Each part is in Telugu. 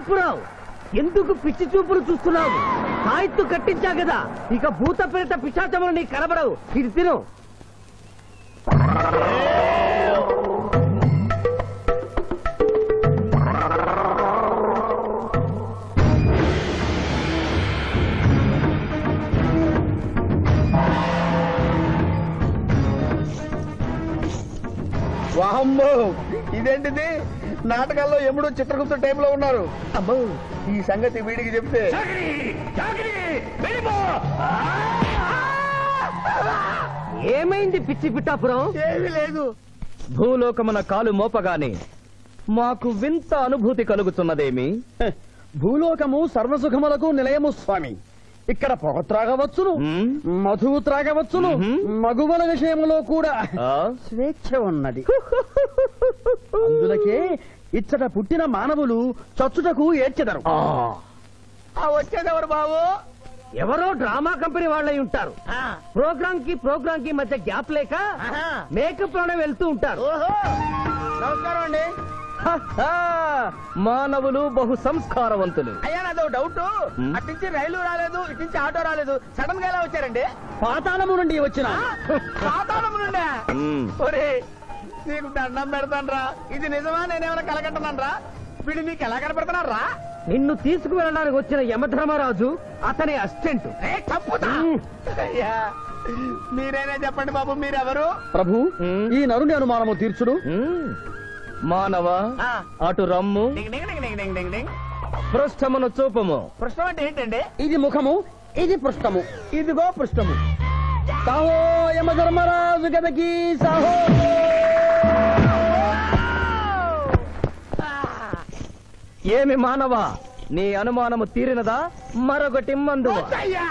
బాపురావు, ఎందుకు పిచ్చి చూపులు చూస్తున్నావు? సాయిత్తు కట్టించా కదా, ఇక భూత ప్రేత పిశాచములు నీకు కనబడవు. ఇది తిను. వామ్మో, ఇదేంటిది? నాటకాల్లో ఎముడు చిత్రగుప్త టైప్ లో ఉన్నారు. అమ్మో, ఈ సంగతి వీడికి చెప్తే ఏమైంది పిచ్చి పిట్టాపురం? ఏమీ లేదు. భూలోకమున కాలు మోపగానే మాకు వింత అనుభూతి కలుగుతున్నదేమి? భూలోకము సర్వసుఖములకు నిలయము స్వామి. ఇక్కడ పొగ త్రాగవచ్చును, మధువు త్రాగవచ్చును, మగువల విషయంలో కూడా స్వేచ్ఛ ఉన్నది. అందులకే ఇచ్చట పుట్టిన మానవులు చచ్చుటకు ఏడ్చెదరు. వచ్చేదెవరు బాబు? ఎవరో డ్రామా కంపెనీ వాళ్ళై ఉంటారు. ప్రోగ్రామ్ కి మధ్య గ్యాప్ లేక మేకప్ లోనే వెళ్తూ ఉంటారు. నమస్కారం అండి. మానవులు బహు సంస్కారవంతులు. అయ్యా, నాదో డౌట్. అట్నుంచి రైలు రాలేదు, ఇట్నుంచి ఆటో రాలేదు, సడన్ గా ఎలా వచ్చారండి? పాతాళము నుండి వచ్చిన. పాతాళము నుండి? ఒరే, నీకు దండం పెడతానరా. ఇది నిజమా? నేనేమైనా కలగట్టనరా? వీడు నీకు ఎలా కనపడుతున్నారా? నిన్ను తీసుకువెళ్ళడానికి వచ్చిన యమధర్మరాజు అతని అసిస్టెంట్. అయ్యా, మీరైనా చెప్పండి బాబు, మీరెవరు? ప్రభు, ఈ నరుని అనుమానము తీర్చుడు. మానవ, అటు రమ్ము, పృష్ఠమును చూపము. పృష్ఠం అంటే ఏంటండి? ఇది ముఖము, ఇది పృష్ఠము. ఇదిగో పృష్ఠము. సాహో యమధర్మరాజు గదకి సాహో. ఏమి మానవ, నీ అనుమానము తీరినదా? మరొకటి మందు. వద్దయ్యా,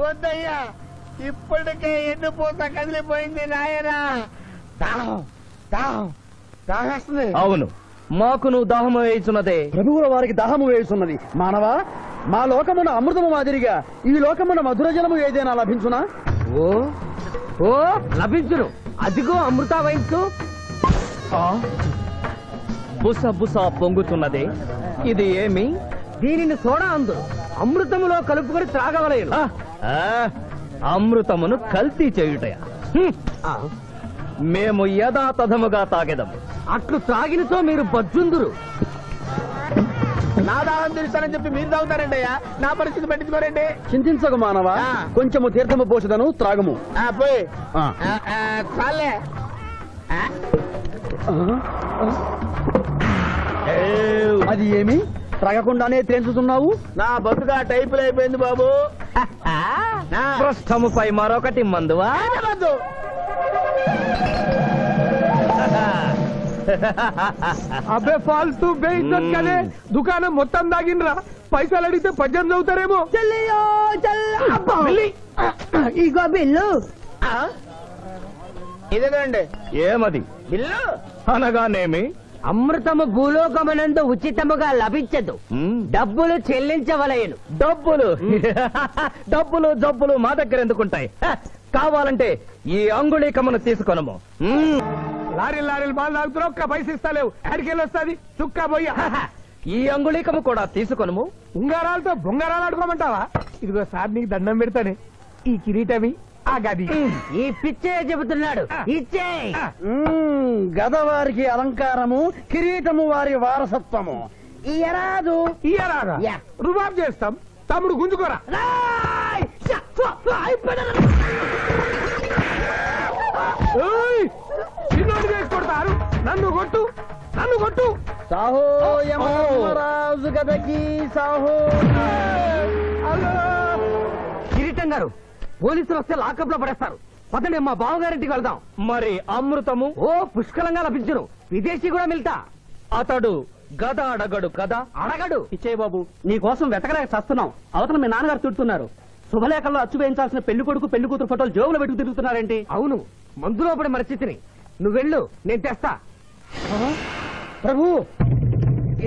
వద్దయ్యా, ఇప్పటికే ఎన్ను పూత కదిలిపోయింది నాయనా. దాహం దాహం దాహేస్తుంది. అవును, మాకును దాహము వేయుచున్నదే. ప్రభువుల వారికి దాహము వేయుచున్నది. మానవా, మా లోకమున అమృతము మాదిరిగా ఈ లోకమున మధుర జలము ఏదైనా లభించునా? ఓ ఓ లభించును. అదిగో అమృత వయస్సు. బుస బుస పొంగుతున్నదే, ఇది ఏమి? దీనిని సోడా అందు అమృతములో కలుపుకొని త్రాగవలేను. అమృతమును కల్తీ చేయుటయా? మేము యథాతథముగా తాగెదము. అట్లు త్రాగినతో మీరు బజ్జుందురు. నా దాహం తీరుస్తానని చెప్పి మీరు తాగుతారండి అయ్యా. నా పరిస్థితి పట్టించుకోరండి. చింతించకు మానవా, కొంచెము తీర్థము పోషదను, త్రాగము. పోయి చాలే. అది ఏమి? త్రాగకుండానే తేల్చుతున్నావు? నా బతుగా టైపులు అయిపోయింది బాబు. పృష్ఠముపై మరొకటి మందువా? అబ్బే ఫాల్తూ బేయిజ్జత్ కదే, దుకాణం మొత్తం దాగినరా. పైసలు అడిగితే పద్యం చదువుతారేమో. ఇగో బిల్లు. ఇదేనండి ఏమది? బిల్లు అనగానేమి? అమృతము భూలోకమునందు ఉచితముగా లభించదు, డబ్బులు చెల్లించవలయను. డబ్బులు డబ్బులు జబ్బులు మా దగ్గర ఎందుకుంటాయి? కావాలంటే ఈ అంగుళీకమును తీసుకొనము. లారీలు బాగా తాగుతున్నావు, ఒక్క పైస ఇస్తలేవు. అడికెళ్ళి వస్తుంది చుక్క పోయి. ఈ అంగుళీకము కూడా తీసుకొనము. ఉంగరాలతో బొంగరాలు ఆడుకోమంటావా? ఇదిగో సార్, నీకు దండం పెడతానే. ఈ కిరీటమి, ఆ గది. ఈ పిచ్చే చెబుతున్నాడు, ఇచ్చే. గదవారికి అలంకారము, కిరీటము వారి వారసత్వము. ఇయరాదు ఇయరాదా? రుబాబ్ చేస్తాం. తమ్ముడు గుంజుకోరా. చిన్నోడు చేసి కొడతారు. నన్ను కొట్టు, నన్ను కొట్టు. సాహో యమధర్మరాజు గదకి సాహో. కిరీటం గారు, పోలీసులు వస్తే లాకప్ లో పడేస్తారు. పదండి, మా బావగారింటికి వెళ్దాం. మరి అమృతము? ఓ పుష్కలంగా లభించును. విదేశీ కూడా మిల్తా. అతడు గద అడగడు కదా? అడగడు. ఇచ్చే బాబు, నీ కోసం వెతకలేక చస్తున్నాం. అవతల మీ నాన్నగారు తిడుతున్నారు. శుభలేఖల్లో అచ్చు వేయించాల్సిన పెళ్లి కొడుకు పెళ్లి కూతురు ఫోటోలు జోబులో పెట్టుకు తిరుగుతున్నారేంటి? అవును, మందులో పడి మరచితిని. నువ్వెళ్ళు, నేను తెస్తా. ప్రభు,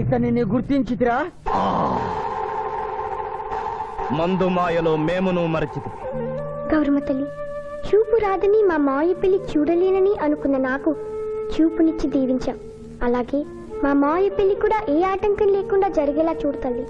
ఇతన్ని గుర్తించితిరా? మందు మాయలో మేమును మరచితి. గౌరమ్మ తల్లి, చూపు రాదని మా మాయ పెళ్లి చూడలేనని అనుకున్న నాకు చూపునిచ్చి దీవించాం. అలాగే మా మావయ్య పెళ్లి కూడా ఏ ఆటంకం లేకుండా జరిగేలా చూడు తల్లి.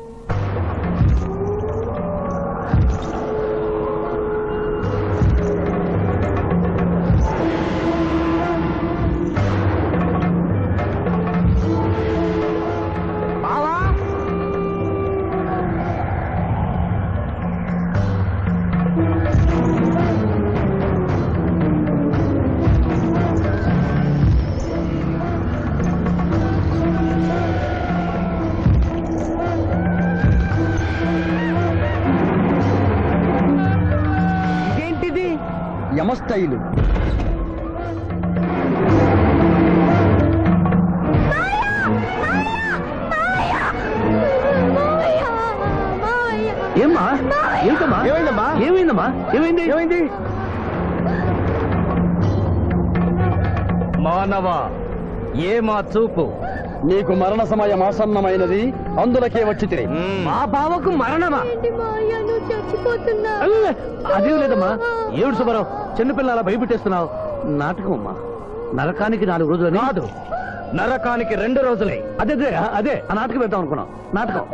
యమస్టైలు. ఏమ్మా? ఏంటమ్మా? ఏమైందమ్మా? ఏమైందమ్మా? ఏమైంది? ఏమైంది? మానవ ఏమా చూపు? నీకు మరణ సమయం ఆసన్నమైనది, అందులకే వచ్చి తిని. మా బావకు మరణమా? చచ్చిపోతున్నా. అదేం లేదమ్మా. ఏడు సుబ్బారావు, చిన్నపిల్లల భయపెట్టేస్తున్నావు. నాటకం అమ్మా. నరకానికి 4 రోజులు కాదు, నరకానికి 2 రోజులే. అదే అదే ఆ నాటకం వేద్దాం అనుకున్నాం. నాటకం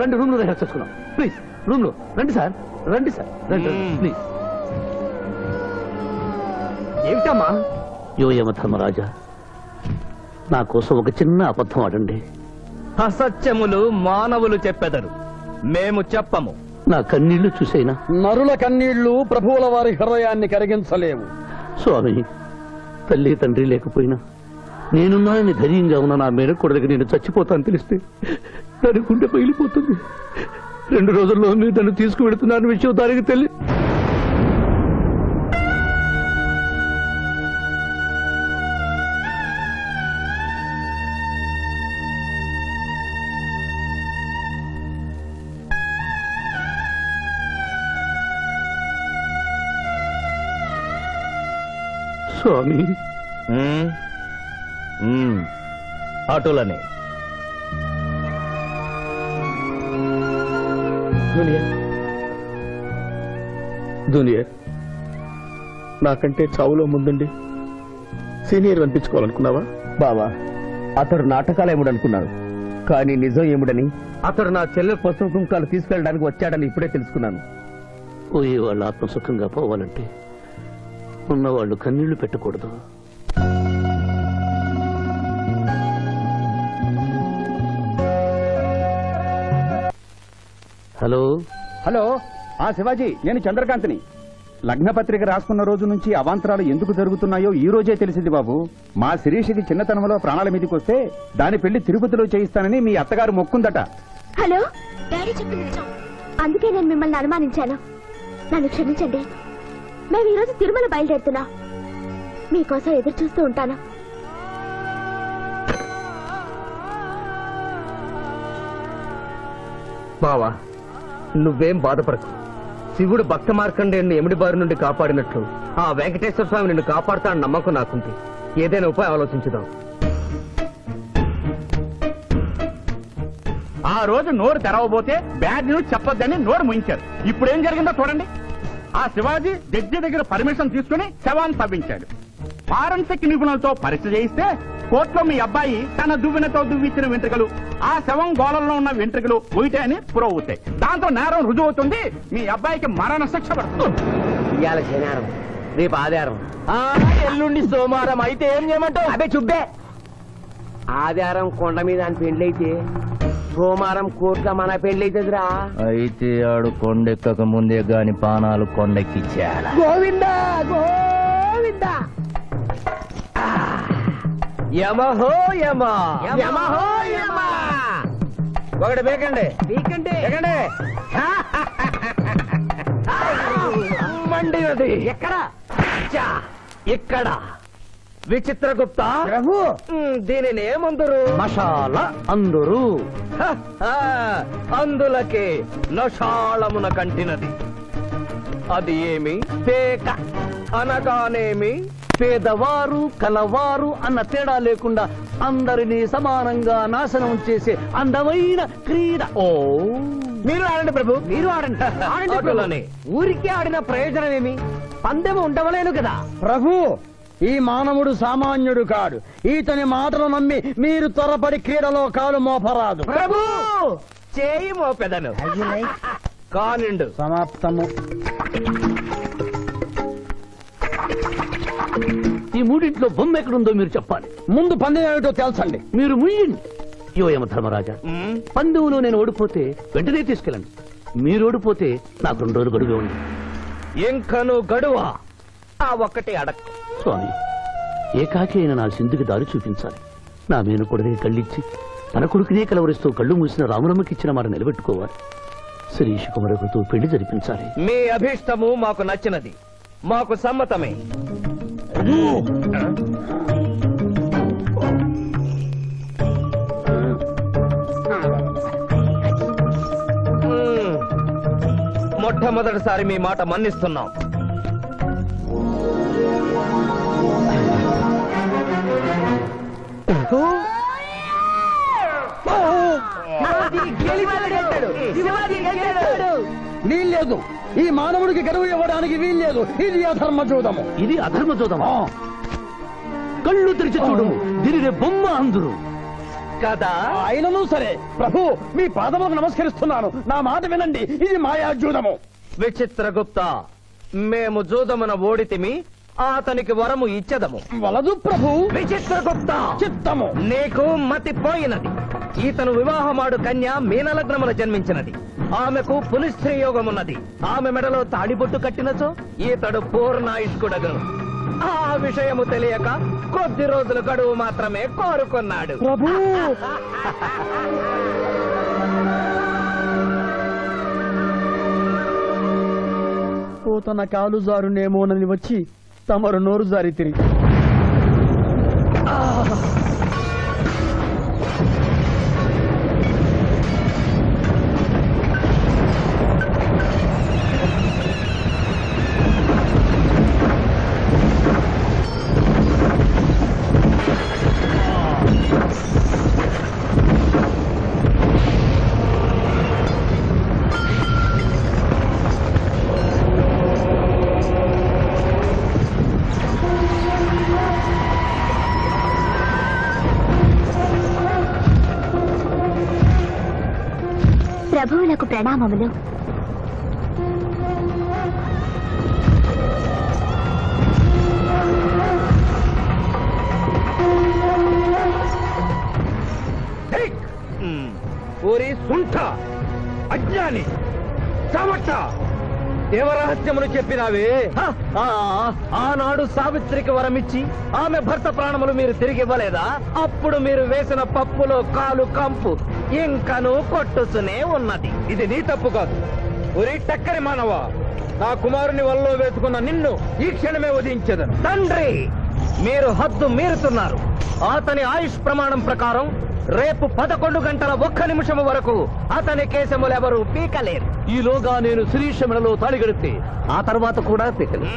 2 రూమ్లు రిహార్స్ చేసుకున్నాం. ప్లీజ్ రూమ్ లో రండి సార్, రండి సార్, రండి ప్లీజ్. ఏమిటమ్మా? యో యమ ధర్మరాజా, నా కోసం ఒక చిన్న అబద్ధం ఆడండి. అసత్యములు మానవులు చెప్పెదరు, మేము చెప్పము. నా కన్నీళ్లు చూసేనా? నరుల కన్నీళ్లు ప్రభువుల వారి హృదయాన్ని కరిగించలేవు. స్వామి, తల్లి తండ్రి లేకపోయినా నేనున్నానని ధైర్యంగా ఉన్న నా మేనకోడలికి నేను చచ్చిపోతాను తెలిస్తే దాని గుండె పగిలిపోతుంది. 2 రోజుల్లో మీరు నన్ను తీసుకువెడుతున్నాను విషయం దానికి తెలియ. స్వామి, అటులనే జూనియర్, నాకంటే చావులో ముందుండి సీనియర్ అనిపించుకోవాలనుకున్నావా? బావా, అతడు నాటకాలు ఏముడనుకున్నాడు, కానీ నిజం ఏముడని అతడు నా చెల్లె పసుపు కుంకాలు తీసుకెళ్ళడానికి వచ్చాడని ఇప్పుడే తెలుసుకున్నాను. పోయే వాళ్ళు ఆత్మసుఖంగా పోవాలంటే ఉన్నవాళ్ళు కన్నీళ్లు పెట్టకూడదు. హలో హలో, శివాజీ, నేను చంద్రకాంత్ని. లగ్నపత్రిక రాసుకున్న రోజు నుంచి అవాంతరాలు ఎందుకు జరుగుతున్నాయో ఈ రోజే తెలిసింది బాబు. మా శిరీషకి చిన్నతనంలో ప్రాణాల మీదకి వస్తే దాని పెళ్లి తిరుపతిలో చేయిస్తానని మీ అత్తగారు మొక్కుందట. హలో, డాడీ చెప్పింది నిజం. అందుకే నేను మిమ్మల్ని అనుమానించాను. నన్ను క్షమించండి. మేము ఈరోజు తిరుమల బయలుదేరుతున్నాం. మీకోసం ఎదురు చూస్తూ ఉంటాను. బావా, నువ్వేం బాధపడకు. శివుడు భక్త మార్కండేయుని ఎమిడి బారి నుండి కాపాడినట్లు ఆ వెంకటేశ్వర స్వామి నిన్ను కాపాడుతాడని నమ్మకం నాకుంది. ఏదైనా ఉపాయం ఆలోచించుదాం. ఆ రోజు నోరు తెరవబోతే బ్యాడ్ న్యూస్ చెప్పొద్దని నోరు ముయించారు. ఇప్పుడు ఏం జరిగిందో చూడండి. ఆ శివాజీ జడ్జి దగ్గర పర్మిషన్ తీసుకుని శవాన్ని తవ్వించాడు. ఫారెన్సిక్ నిపుణులతో పరీక్ష చేయిస్తే కోర్టులో మీ అబ్బాయి తన దువ్వెనతో దువ్విచ్చిన వెంట్రుకలు, ఆ శవం గోళంలో ఉన్న వెంట్రుకలు ఒకటే అని ప్రూవ్ అవుతాయి. దాంతో నేరం రుజువు అవుతుంది. మీ అబ్బాయికి మరణ శిక్ష పడుతుంది. ఇవాళ శనివారం, రేపు ఆదివారం, ఎల్లుండి సోమవారం. అయితే ఏం చేయమంటావు? అదే చుబ్బే. ఆదివారం కొండ మీద అని పెళ్లైతే సోమవారం కోర్టులో మన పెళ్లైతుందిరా. అయితే ఆడు కొండెక్కక ముందే గాని పానాలు కొండెక్కిచ్చాడు. గోవిందా గోవిందా. యమహో యమ, యమహో యమ. ఒకటి బేకండి, బీకండి, బేకండి. మండినది ఎక్కడ? ఇక్కడ. విచిత్రగుప్త ప్రభు, దీనిని ఏమందరు? మషాల అందరూ. అందులకే నషాళమున కంటినది. అది ఏమి? పేక అనగానేమి? పేదవారు కలవారు అన్న తేడా లేకుండా అందరినీ సమానంగా నాశనం చేసే అందమైన క్రీడ. ఓ, మీరు ఆడండి ప్రభు, మీరు ఆడండి. ఆడండి ప్రభు. ఊరికి ఆడిన ప్రయోజనం ఏమి? పందెం ఉండవలేను కదా. ప్రభు, ఈ మానవుడు సామాన్యుడు కాడు. ఈతని మాటలు నమ్మి మీరు త్వరపడి క్రీడలో కాలు మోపరాదు. ప్రభు చేయి మోపెదను కానిండు. సమాప్తము. ఈ మూడింట్లో బొమ్మ ఎక్కడుందో మీరు చెప్పాలి. ముందు పందెం ఏమిటో తెలుసండి. మీరు ముయ్యండి. యోయమ ధర్మరాజా, పందెంలో నేను ఓడిపోతే వెంటనే తీసుకెళ్ళండి. మీరు ఓడిపోతే నాకు 2 రోజులు గడువే ఉంది. ఇంకను గడువా? ఆ ఒక్కటి అడక్. స్వామి, ఏకాకి అయిన నా సింధుకి దారి చూపించాలి. నా మేను కొడుకుని కళ్ళిచ్చి తన కొడుకునే కలవరిస్తూ కళ్ళు మూసిన రామరమ్మకి ఇచ్చిన మాట నిలబెట్టుకోవాలి. శిరీష్ కుమారుడితో పెళ్లి జరిపించాలి. మీ అభీష్టము మాకు నచ్చినది, మాకు సమ్మతమే. మొట్టమొదటిసారి మీ మాట మన్నిస్తున్నాం. వీల్లేదు. ఈ మానవుడికి గడువు ఇవ్వడానికి వీల్లేదు. ఇది అధర్మ జూదము. ఇది అధర్మ జోదమా? కళ్ళు తెరిచి చూడము, దీనినే బొమ్మ అందురు కదా. అయినను సరే ప్రభు, మీ పాదములకు నమస్కరిస్తున్నాను. నా మాట వినండి. ఇది మాయా జూదము. విచిత్రగుప్త, మేము జూదమున ఓడితిమి, అతనికి వరము ఇచ్చదము. వలదు ప్రభు. విచిత్రగుప్త, చిత్తము. నీకు మతి పోయినది. ఈతను వివాహమాడు కన్య మీనలగ్నమున జన్మించినది. ఆమెకు పునిస్త్రీ యోగమున్నది. ఆమె మెడలో తాడిబొట్టు కట్టినచో ఈతడు పూర్ణాయుష్కుడగను. ఆ విషయము తెలియక కొద్ది రోజుల గడువు మాత్రమే కోరుకున్నాడు. ప్రభు, తన కాలు జారునేమోనని వచ్చి తమరు నోరు జారి తిరిగి ప్రభువులకు ప్రణామములు. ఓరి సుంఠ, అజ్ఞాని, చామట్ట, దేవరహస్యములు చెప్పినావే. ఆనాడు సావిత్రికి వరమిచ్చి ఆమె భర్త ప్రాణములు మీరు తిరిగి ఇవ్వలేదా? అప్పుడు మీరు వేసిన పప్పులో కాలు కంపు ఇంకను కొట్టుసునే ఉన్నది. ఇది నీ తప్పు కాదు. ఒరి టక్కరి మానవ, నా కుమారుని వల్ల వేసుకున్న నిన్ను ఈ క్షణమే వధించదను. తండ్రి, మీరు హద్దు మీరుతున్నారు. అతని ఆయుష్ ప్రమాణం ప్రకారం రేపు 11 గంటల 1 నిమిషం వరకు అతని కేశములెవరూ పీకలేరు. ఈలోగా నేను శిరీష మెడలో తాళి గడితే ఆ తర్వాత కూడా పీకలే.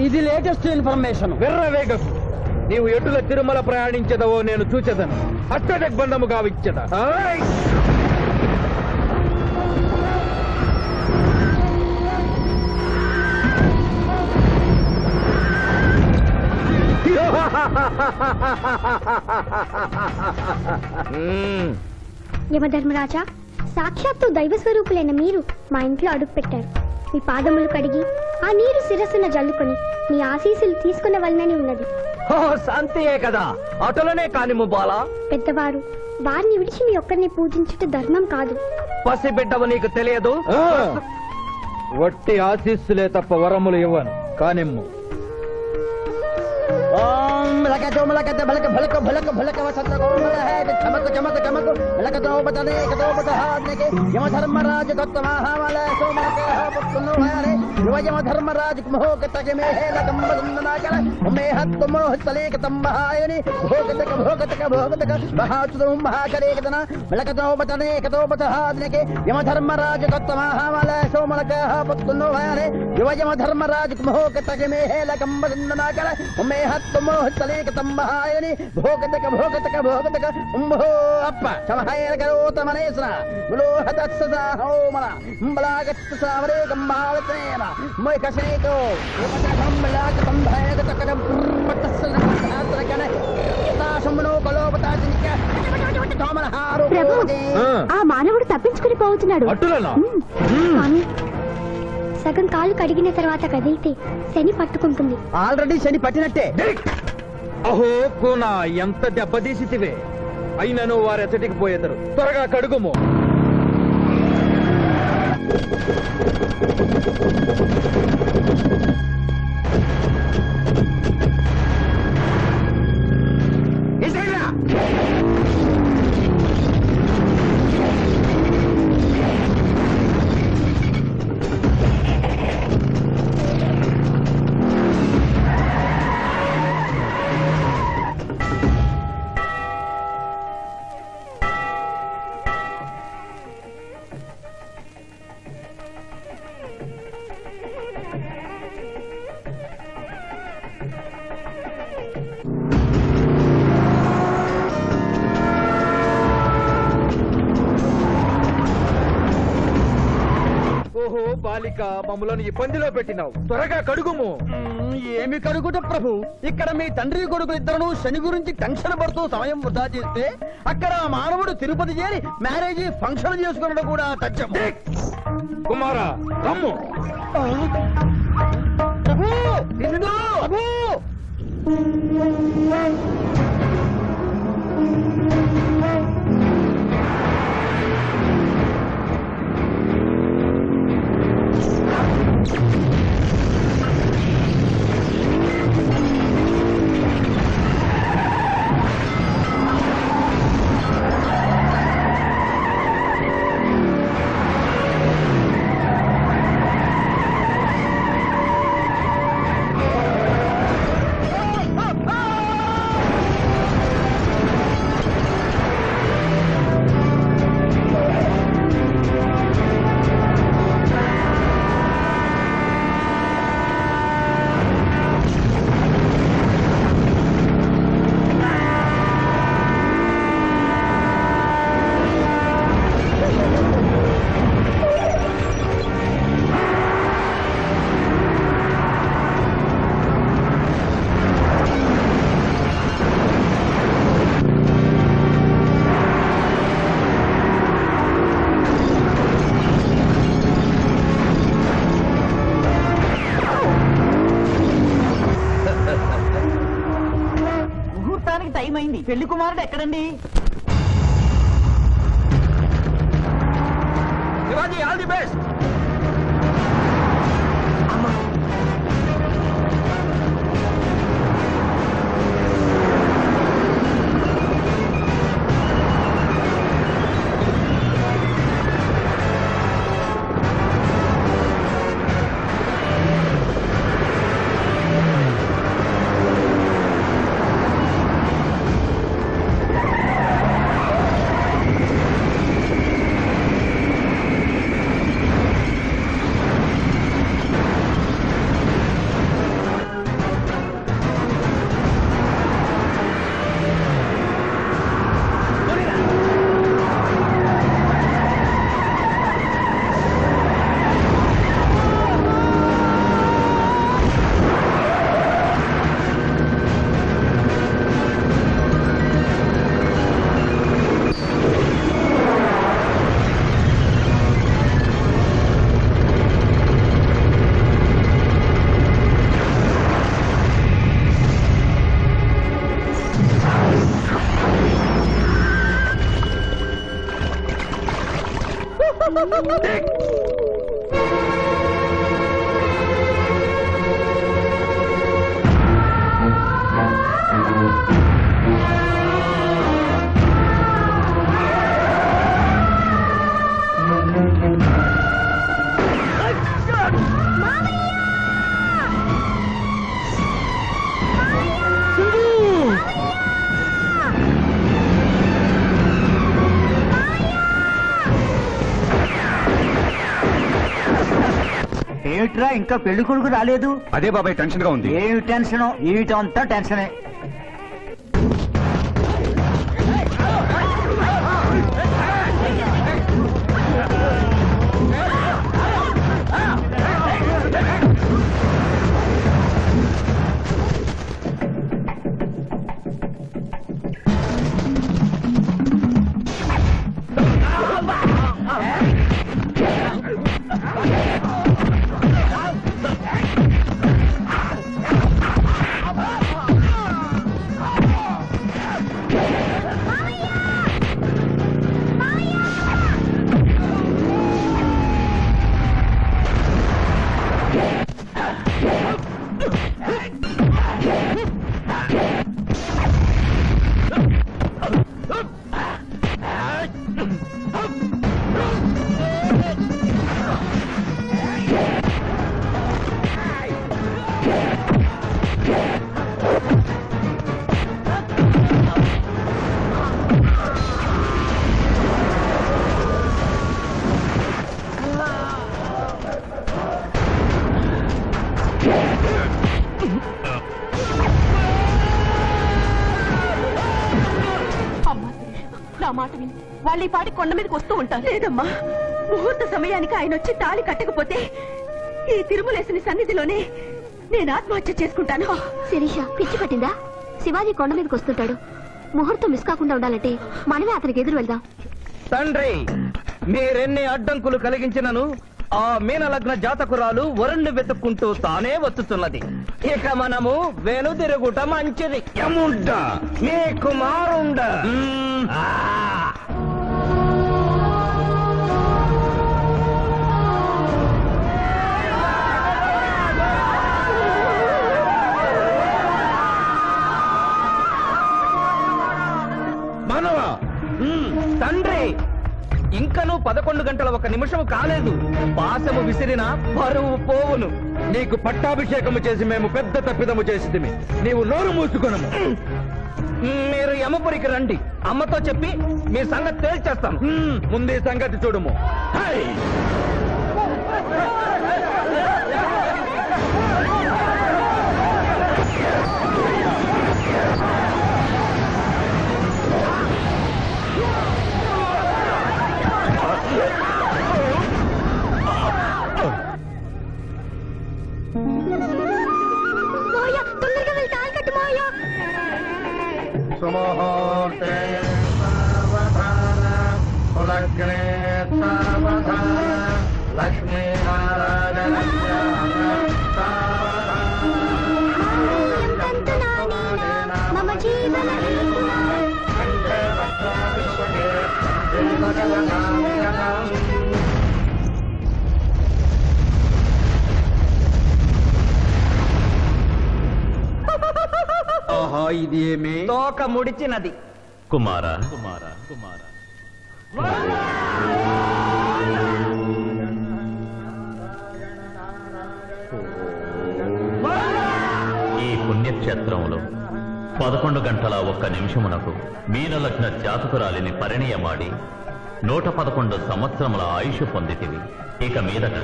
ఇది లేటెస్ట్ ఇన్ఫర్మేషన్. విర్రవేగం, నీవు ఎటుల తిరుమల ప్రయాణించదవో నేను చూచెదను. అష్టదిగ్బంధము గావిచ్చద. యమధర్మరాజా, సాక్షాత్తు దైవ స్వరూపులైన మీరు మా ఇంట్లో అడుగు పెట్టారు. మీ పాదములు కడిగి ఆ నీరు శిరస్సున జల్లుకొని మీ ఆశీస్సులు తీసుకునవలనని ఉన్నది. శాంతియే కదా, అటులనే కాని ముబాలా. పెద్దవారు, వారిని విడిచి మీ ఒక్కరిని పూజించుట ధర్మం కాదు. పసిబిడ్డవు నీకు తెలియదు. వట్టి ఆశీస్సులే తప్ప వరములు ఇవ్వను. కానిమ్ము. యమధర్మరాజు యమధర్మరాజు యమధర్మరాజు అనేక తంబహాయని భోగతక భోగతక భోగతక ఉంభో అప్ప సమహాయన కరోతమనేసన ములోహతత్సహోమన అంబలాగత్త సావరే కంబాలతేన మై కసేతో కంబలాగ తంభాయక తకరం పట్టసన ధాత్రకన తాసమనో కలోపతాజినిక తోమనహారో ప్రభు ఆ మానవుడు తప్పించుకుని పోతున్నాడు. స్వామి, సగం కాళ్ళు కడిగిన తర్వాత కదిలితే శని పట్టుకుంటుంది. ఆల్రెడీ శని పట్టినట్టే. అహో కూనా ఎంత దెబ్బతీసితివే, అయినను వారెచ్చటికి పోయేదరు. త్వరగా కడుగుము. ఓహో బాలిక, మమ్మలను ఇబ్బందిలో పెట్టినావు. త్వరగా కడుగుము. ఏమి కడుగుట ప్రభు, ఇక్కడ మీ తండ్రి కొడుకులు ఇద్దరు శని గురించి టెన్షన్ పడుతూ సమయం వృధా చేస్తే అక్కడ మానవుడు తిరుపతి చేరి మ్యారేజ్ ఫంక్షన్ చేసుకున్నాడు కూడా తథ్యం. కుమారా రమ్ము. ప్రభు, నిన్ను ప్రభు. టైం అయింది. పెళ్లి కుమారుడు ఎక్కడండి? Shivaji all the best. ఏమిట్రా ఇంకా పెళ్లి కొడుకు రాలేదు? అదే బాబాయ్ టెన్షన్ గా ఉంది. ఏమి టెన్షన్? ఏమిటంతా టెన్షనే. అమ్మా నా మాట విని వాళ్ళు ఈ పాటి కొండ మీదకి వస్తూ ఉంటారు. లేదమ్మా, ముహూర్త సమయానికి ఆయన వచ్చి తాళి కట్టకపోతే ఈ తిరుమలేసిన సన్నిధిలోనే నేను ఆత్మహత్య చేసుకుంటాను. శిరీష, పిచ్చి పట్టిందా? శివాజీ కొండ మీదకి వస్తుంటాడు. ముహూర్తం మిస్ కాకుండా ఉండాలంటే మనమే అతనికి ఎదురు వెళ్దాం. తండ్రి, మీరెన్ని అడ్డంకులు కలిగించినను ఆ మీనలగ్న జాతకురాలు వరుణ్ణి వెతుక్కుంటూ తానే వచ్చుతున్నది. ఇక మనము వెనుదిరుగుట మంచిది. యముండ మీ కుమారుండ. మనవా తండ్రి, ఇంకనూ 11 గంటల 1 నిమిషం కాలేదు. పాశము విసిరిన బరువు పోవును. నీకు పట్టాభిషేకము చేసి మేము పెద్ద తప్పిదము చేసితిమి. నీవు నోరు మూసుకొనము. మీరు యమపురికి రండి. అమ్మతో చెప్పి మీ సంగతి తేల్చేస్తాం. ముందే సంగతి చూడము. మోయ, తొందరగా వెళ్ళి తాళి కట్టు మోయ. మమ జీవన ఆహా, ఇది ఏమి తోక ముడిచినది. కుమార ఈ పుణ్యక్షేత్రంలో 11 గంటల 1 నిమిషమునకు మీనలగ్న జాతకురాలిని పరిణయమాడి 111 సంవత్సరముల ఆయుష్ పొందితివి. ఇక మీదట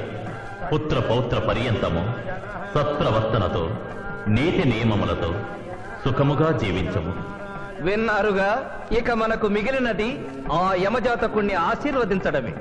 పుత్ర పౌత్ర పర్యంతము సత్ప్రవర్తనతో నీతి నియమములతో సుఖముగా జీవించము. విన్నారుగా, ఇక మనకు మిగిలినది ఆ యమజాతకుణ్ణి ఆశీర్వదించడమే.